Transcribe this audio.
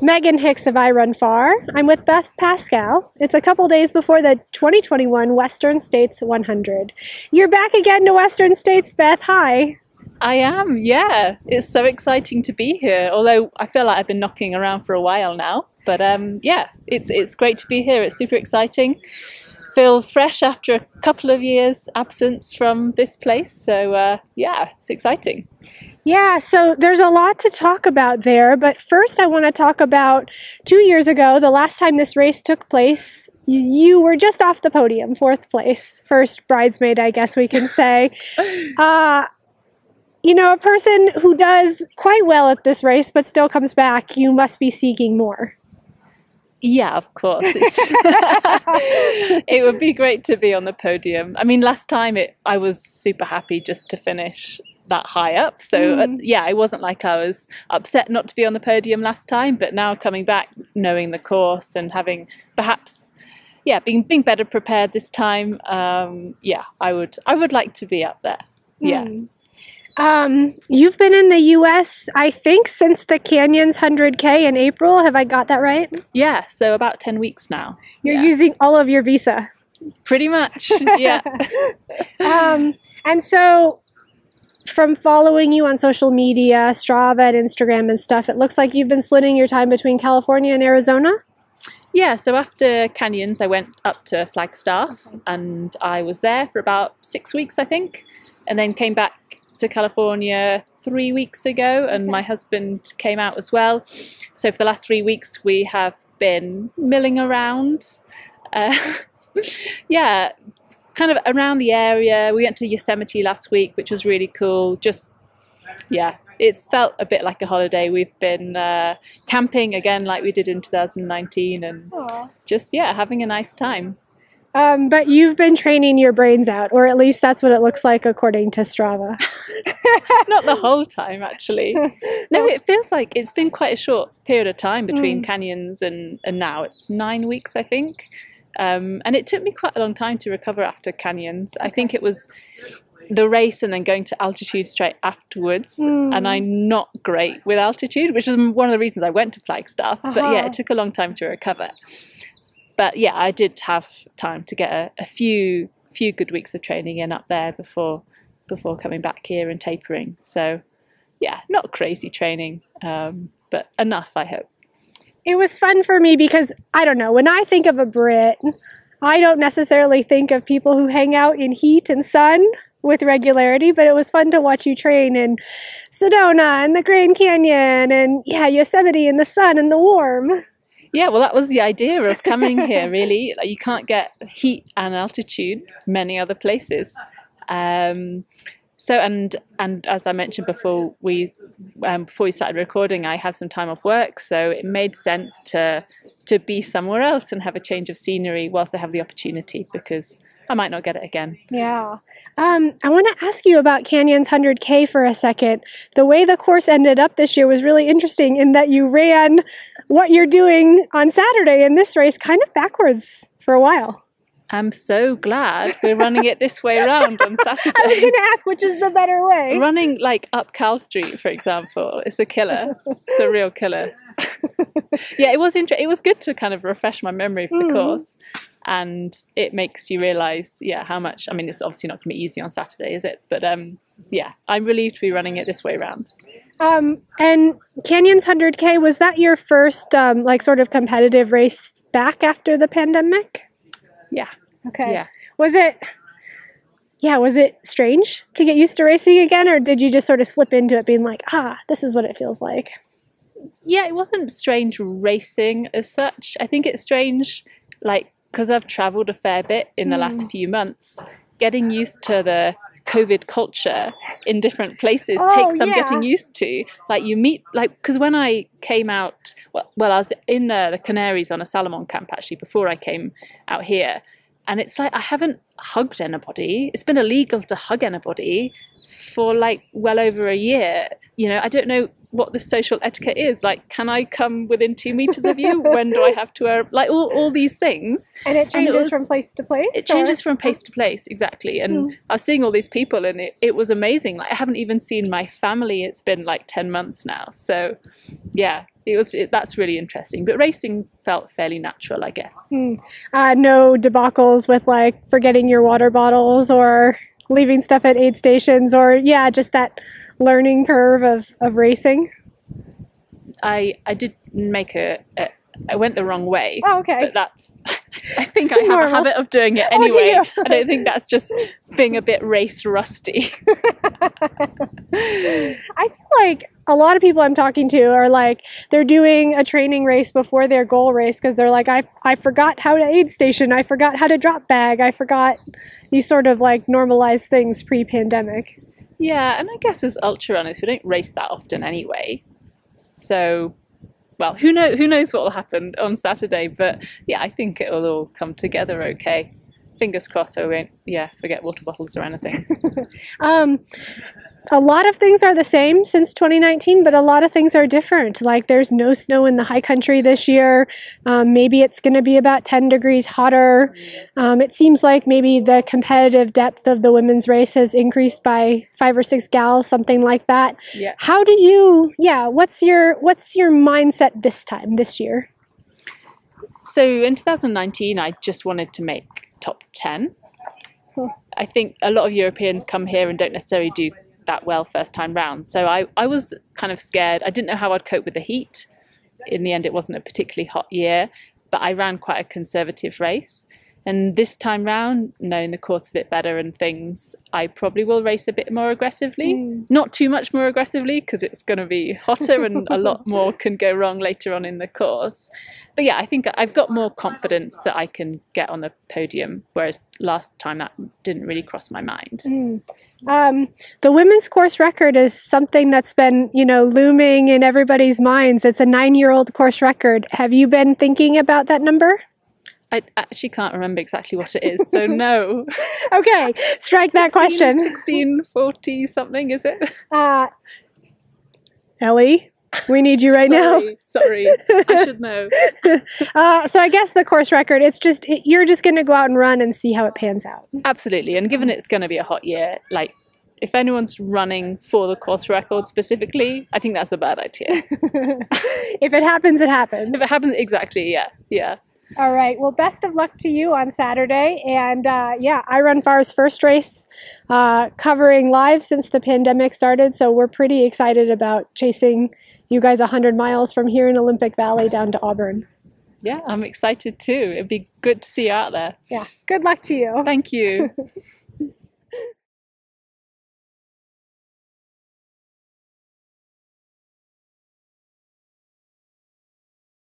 Megan Hicks of I Run Far. I'm with Beth Pascall. It's a couple days before the 2021 Western States 100. You're back again to Western States, Beth. Hi. I am, yeah. It's so exciting to be here, although I feel like I've been knocking around for a while now. But yeah, it's great to be here. It's super exciting. Feel fresh after a couple of years absence from this place. So yeah, it's exciting. Yeah, so there's a lot to talk about there, but first I want to talk about 2 years ago, the last time this race took place. You were just off the podium, 4th place, first bridesmaid, I guess we can say. You know, a person who does quite well at this race but still comes back, you must be seeking more. Yeah, of course. It would be great to be on the podium. I mean, last time I was super happy just to finish that high up. So yeah, it wasn't like I was upset not to be on the podium last time, but now coming back, knowing the course and having perhaps, yeah, being better prepared this time, yeah, I would like to be up there. Yeah. You've been in the US, I think, since the Canyons 100K in April. Have I got that right? Yeah, so about 10 weeks now. You're using all of your visa. Pretty much, yeah. And so from following you on social media, Strava and Instagram and stuff, it looks like you've been splitting your time between California and Arizona? Yeah, so after Canyons, I went up to Flagstaff and I was there for about 6 weeks, I think, and then came back to California 3 weeks ago, and my husband came out as well. So for the last 3 weeks, we have been milling around. Yeah, kind of around the area. We went to Yosemite last week, which was really cool. Just, yeah, it's felt a bit like a holiday. We've been camping again like we did in 2019 and just, yeah, having a nice time. But you've been training your brains out, or at least that's what it looks like according to Strava. Not the whole time, actually. No, it feels like it's been quite a short period of time between Canyons and now. It's 9 weeks, I think. And it took me quite a long time to recover after Canyons. I think it was the race and then going to altitude straight afterwards. And I'm not great with altitude, which is one of the reasons I went to Flagstaff. But yeah, it took a long time to recover. But yeah, I did have time to get a few good weeks of training in up there before coming back here and tapering. So yeah, not crazy training, but enough, I hope. It was fun for me because, I don't know, when I think of a Brit, I don't necessarily think of people who hang out in heat and sun with regularity, but it was fun to watch you train in Sedona and the Grand Canyon and yeah, Yosemite in the sun and the warm. Yeah, well, that was the idea of coming here, really. Like, you can't get heat and altitude many other places. So, and as I mentioned before we started recording, I had some time off work, so it made sense to be somewhere else and have a change of scenery whilst I have the opportunity, because I might not get it again. Yeah. I want to ask you about Canyons 100K for a second. The way the course ended up this year was really interesting in that you ran what you're doing on Saturday in this race kind of backwards for a while. I'm so glad we're running it this way around on Saturday. I was going to ask, which is the better way? Running like up Cal Street, for example, it's a killer. It's a real killer. Yeah, it was interesting. It was good to kind of refresh my memory of the course. And it makes you realise, yeah, how much, I mean, it's obviously not going to be easy on Saturday, is it? But yeah, I'm relieved to be running it this way around. And Canyons 100K, was that your first like sort of competitive race back after the pandemic? Yeah. Okay. Yeah. Was it strange to get used to racing again, or did you just sort of slip into it being like, this is what it feels like? Yeah, it wasn't strange racing as such. I think it's strange, like, because I've travelled a fair bit in the last few months, getting used to the COVID culture in different places takes some getting used to. Like, you meet, like, because when I came out, well, I was in the Canaries on a Salomon camp actually before I came out here, and it's like I haven't hugged anybody. It's been illegal to hug anybody for like well over a year. You know, I don't know what the social etiquette is. Like, can I come within 2 meters of you? When do I have to wear, like, all these things? And it changes from place to place? It changes from place to place, exactly. And I was seeing all these people, and it was amazing. Like, I haven't even seen my family. It's been like 10 months now. So yeah, that's really interesting. But racing felt fairly natural, I guess. No debacles with like forgetting your water bottles or leaving stuff at aid stations, or just that learning curve of racing? I did make I went the wrong way. Oh, okay. But that's, I think I have a habit of doing it anyway. I don't think that's just being a bit race rusty. I feel like a lot of people I'm talking to are like, they're doing a training race before their goal race because they're like, I forgot how to aid station, I forgot how to drop bag, I forgot these sort of like normalized things pre-pandemic. Yeah, and I guess as ultra runners, we don't race that often anyway. So, well, who knows what will happen on Saturday? But yeah, I think it will all come together okay. Fingers crossed I won't, forget water bottles or anything. A lot of things are the same since 2019, but a lot of things are different. Like there's no snow in the high country this year. Maybe it's going to be about 10 degrees hotter. It seems like maybe the competitive depth of the women's race has increased by 5 or 6 gals, something like that. Yeah. How do you, what's your mindset this year? So in 2019, I just wanted to make top 10. I think a lot of Europeans come here and don't necessarily do that well first time round. So I was kind of scared. I didn't know how I'd cope with the heat. In the end, it wasn't a particularly hot year, but I ran quite a conservative race. And this time round, knowing the course a bit better and things, I probably will race a bit more aggressively. Not too much more aggressively because it's going to be hotter and a lot more can go wrong later on in the course. But yeah, I think I've got more confidence that I can get on the podium, whereas last time that didn't really cross my mind. The women's course record is something that's been, looming in everybody's minds. It's a 9-year-old course record. Have you been thinking about that number? I actually can't remember exactly what it is, so no. Okay, strike that question. 1640 something, is it? Ellie, we need you right now. Sorry, I should know. So I guess the course record, you're just going to go out and run and see how it pans out. Absolutely, and given it's going to be a hot year, like if anyone's running for the course record specifically, I think that's a bad idea. If it happens, it happens. If it happens, exactly, yeah. All right. Well, best of luck to you on Saturday. And I run FAR's first race covering live since the pandemic started. So we're pretty excited about chasing you guys 100 miles from here in Olympic Valley down to Auburn. Yeah, I'm excited too. It'd be good to see you out there. Yeah. Good luck to you. Thank you.